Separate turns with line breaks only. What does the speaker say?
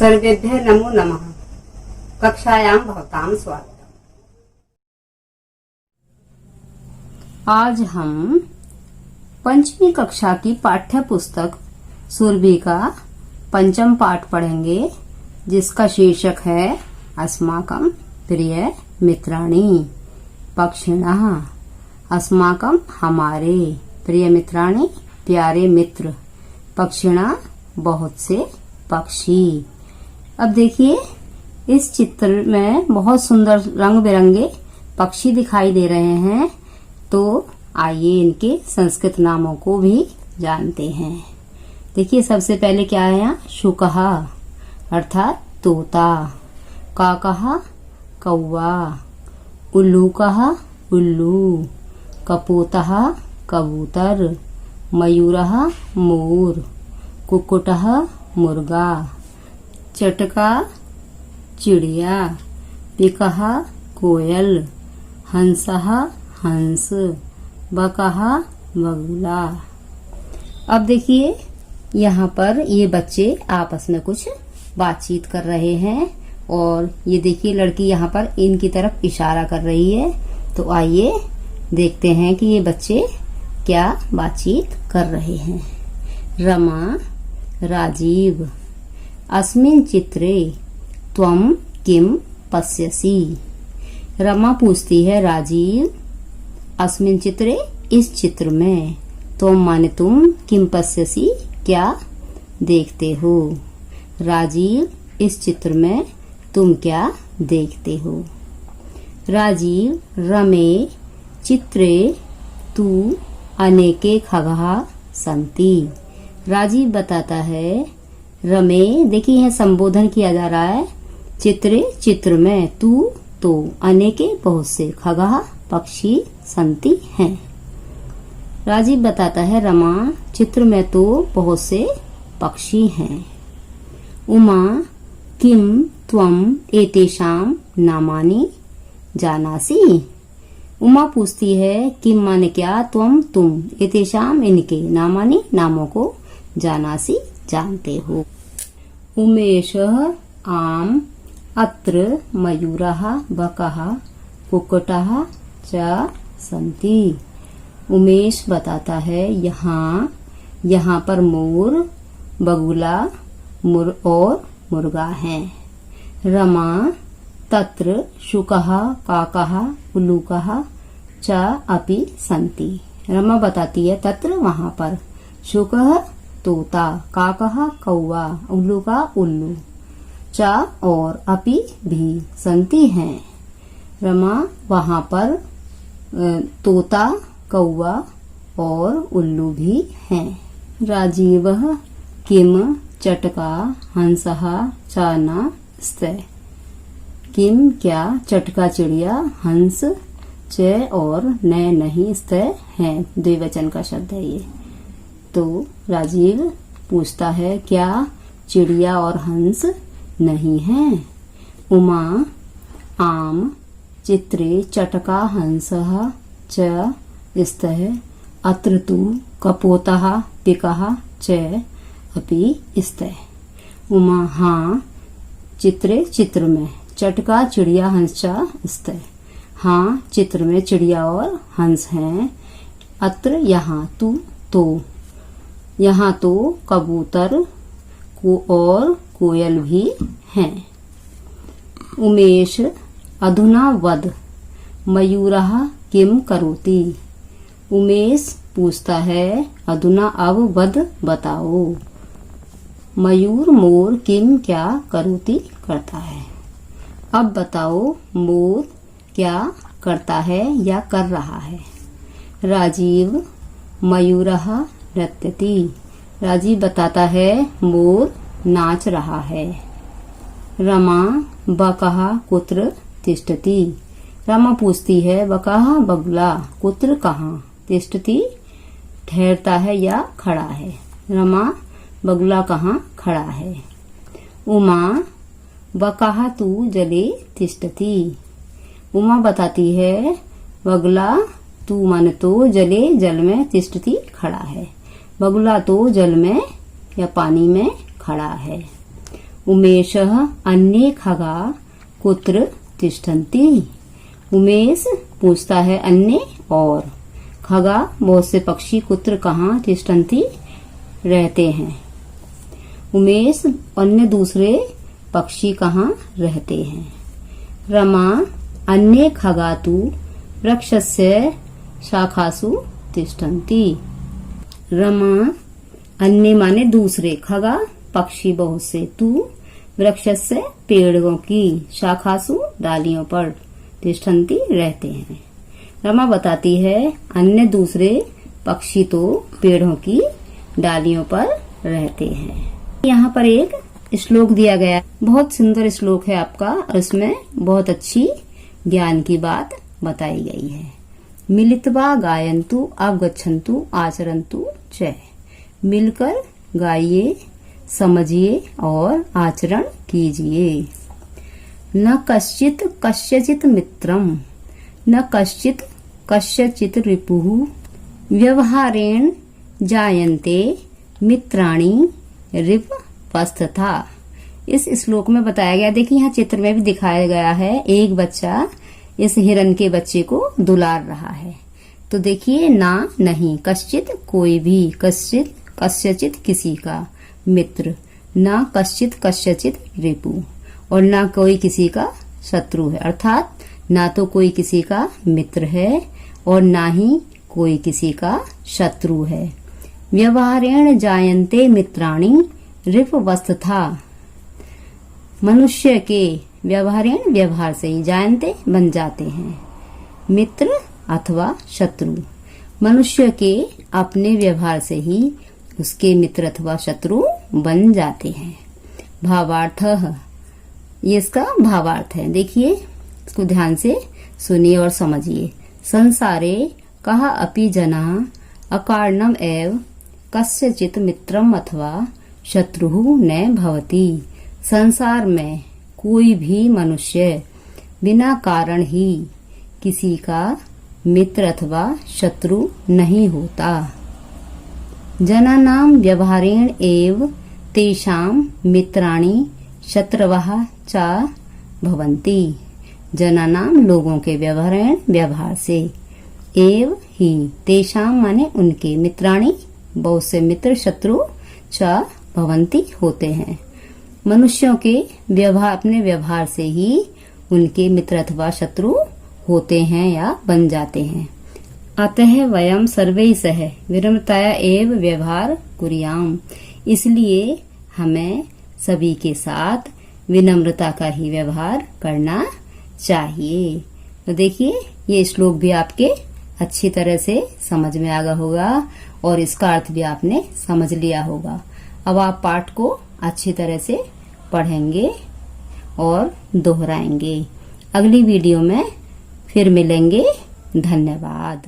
सर्वेभ्यः नमो नमः। कक्षायां भवतां स्वागतम्। आज हम पंचमी कक्षा की पाठ्य पुस्तक सुरभि का पंचम पाठ पढ़ेंगे, जिसका शीर्षक है अस्माकं प्रिय मित्राणि पक्षिणः। अस्माकं हमारे, प्रिय मित्राणि प्यारे मित्र, पक्षिणः बहुत से पक्षी। अब देखिए, इस चित्र में बहुत सुंदर रंग बिरंगे पक्षी दिखाई दे रहे हैं। तो आइए इनके संस्कृत नामों को भी जानते हैं। देखिए, सबसे पहले क्या है यहाँ? शुकः अर्थात तोता, काकः कौवा, उल्लूकः उल्लू, कपोतः कबूतर, मयूरः मोर, कुक्कुटः मुर्गा, चटका चिड़िया, पिकः कोयल, हंसः हंस, बकः बगुला। अब देखिए, यहाँ पर ये बच्चे आपस में कुछ बातचीत कर रहे हैं और ये देखिए, लड़की यहाँ पर इनकी तरफ इशारा कर रही है। तो आइए देखते हैं कि ये बच्चे क्या बातचीत कर रहे हैं। रमा राजीव, अस्मिन् चित्रे त्वं किम पश्यसि। रमा पूछती है राजीव, अस्मिन् चित्रे इस चित्र में, त्वं माने तुम, किम पश्यसि क्या देखते हो। राजीव, इस चित्र में तुम क्या देखते हो। राजीव, रमे चित्रे तु अनेके खगः सन्ति। राजीव बताता है, रमे, देखिए यहाँ संबोधन किया जा रहा है, चित्रे चित्र में, तू तो, अनेके बहुत से, खगः पक्षी, सन्ति हैं। राजीव बताता है, रमा चित्र में तो बहुत से पक्षी हैं। उमा, किम त्वम एतेषां नामानि जानासि। उमा पूछती है, किम माने क्या, त्वम तुम, एतेषां इनके, नामानि नामों को, जानासि जानते हो। उमेशः आम अत्र मयूरः बकः कुक्कुटः च सन्ति। उमेश बताता है, यहाँ पर मोर, बगुला और मुर्गा हैं। रमा, तत्र शुकः काकः उल्लूकः च अपि सन्ति। रमा बताती है, तत्र वहाँ पर, शुकः तोता, काकः कौवा, उल्लूका उल्लू, च और अपि भी, सन्ति हैं। रमा वहाँ पर तोता, कौवा और उल्लू भी हैं। राजीवः किम चटका हंसः च न स्तः। किम क्या, चटका चिड़िया, हंस च और न नहीं, स्तः है, द्विवचन का शब्द है ये। तो राजीव पूछता है, क्या चिड़िया और हंस नहीं हैं। उमा, आम चित्रे चटका हंसः च स्तः अत्र तु कपोतः पिकः च अपि स्तः। उमा, हाँ चित्रे चित्र में, चटका चिड़िया हंस च स्तः, हाँ चित्र में चिड़िया और हंस हैं। अत्र यहाँ, तू तो, यहाँ तो कबूतर और कोयल भी हैं। उमेश, अधुना वद मयूरः किम करोति। उमेश पूछता है, अधुना अब वद बताओ, मयूर मोर किम क्या करोति करता है। अब बताओ, मोर क्या करता है या कर रहा है। राजीव, मयूरः नृत्यति। राजीव बताता है, मोर नाच रहा है। रमा, बकः कुत्र तिष्ठति। रमा पूछती है, बकः बगुला, कुत्र कहाँ, तिष्ठति ठहरता है या खड़ा है। रमा, बगुला कहाँ खड़ा है। उमा, बकः तु जले तिष्ठति। उमा बताती है, बगुला तू मन तो जले, जल में, तिष्ठति खड़ा है। बगुला तो जल में या पानी में खड़ा है। उमेशः अन्ये खगा कुत्र तिष्ठन्ति। उमेश पूछता है अन्य और, खगा बहुत से पक्षी, कुत्र कहाँ, तिष्ठन्ति रहते हैं। उमेश अन्य दूसरे पक्षी कहाँ रहते हैं। रमा अन्ये खगातु वृक्षस्य शाखासु तिष्ठन्ति। रमा अन्य माने दूसरे, खगा पक्षी बहुत से, तू वृक्षस्य पेड़ों की, शाखासु डालियों पर, तिष्ठन्ति रहते हैं। रमा बताती है अन्य दूसरे पक्षी तो पेड़ों की डालियों पर रहते हैं। यहाँ पर एक श्लोक दिया गया, बहुत सुंदर श्लोक है आपका, इसमें बहुत अच्छी ज्ञान की बात बताई गई है। मिलित्वा गायन्तु अवगच्छन्तु आचरन्तु च। मिलकर गाइए, समझिए और आचरण कीजिए। न कश्चित कस्यचित मित्रम, न कश्चित कस्यचित रिपुः, व्यवहारेण जायन्ते मित्राणि रिपवस्तथा। इस श्लोक में बताया गया, देखिए यहाँ चित्र में भी दिखाया गया है, एक बच्चा इस हिरन के बच्चे को दुलार रहा है। तो देखिए ना नहीं, कश्चित कोई भी, कश्चित कस्यचित किसी का, मित्र, ना कश्चित कस्यचित रिपु, और ना कोई किसी का शत्रु है, अर्थात ना तो कोई किसी का मित्र है और ना ही कोई किसी का शत्रु है। व्यवहारेण जायन्ते मित्राणि रिपवस्तथा। मनुष्य के व्यवहारेण व्यवहार से ही, जायन्ते बन जाते हैं, मित्र अथवा शत्रु। मनुष्य के अपने व्यवहार से ही उसके मित्र अथवा शत्रु बन जाते हैं। भावार्थ, ये इसका भावार्थ है। देखिए इसको ध्यान से सुनिए और समझिए। संसारे कहा अपि जना अकारणम एव कस्यचित मित्रम अथवा शत्रुः न भवति। संसार में कोई भी मनुष्य बिना कारण ही किसी का मित्र अथवा शत्रु नहीं होता। जनानां व्यवहारेण एव तेषां मित्राणि शत्रवः च भवन्ति। जनानां लोगों के व्यवहारेण व्यवहार से, एव ही तेषां माने उनके, मित्राणि बहुत से मित्र, शत्रु च भवन्ति होते हैं। मनुष्यों के व्यवहार, अपने व्यवहार से ही उनके मित्र अथवा शत्रु होते हैं या बन जाते हैं। अतः वयम सर्वैः सह विनम्रतया एव व्यवहार कुर्याम। इसलिए हमें सभी के साथ विनम्रता का ही व्यवहार करना चाहिए। तो देखिए ये श्लोक भी आपके अच्छी तरह से समझ में आ गया होगा और इसका अर्थ भी आपने समझ लिया होगा। अब आप पाठ को अच्छी तरह से पढ़ेंगे और दोहराएंगे। अगली वीडियो में फिर मिलेंगे। धन्यवाद।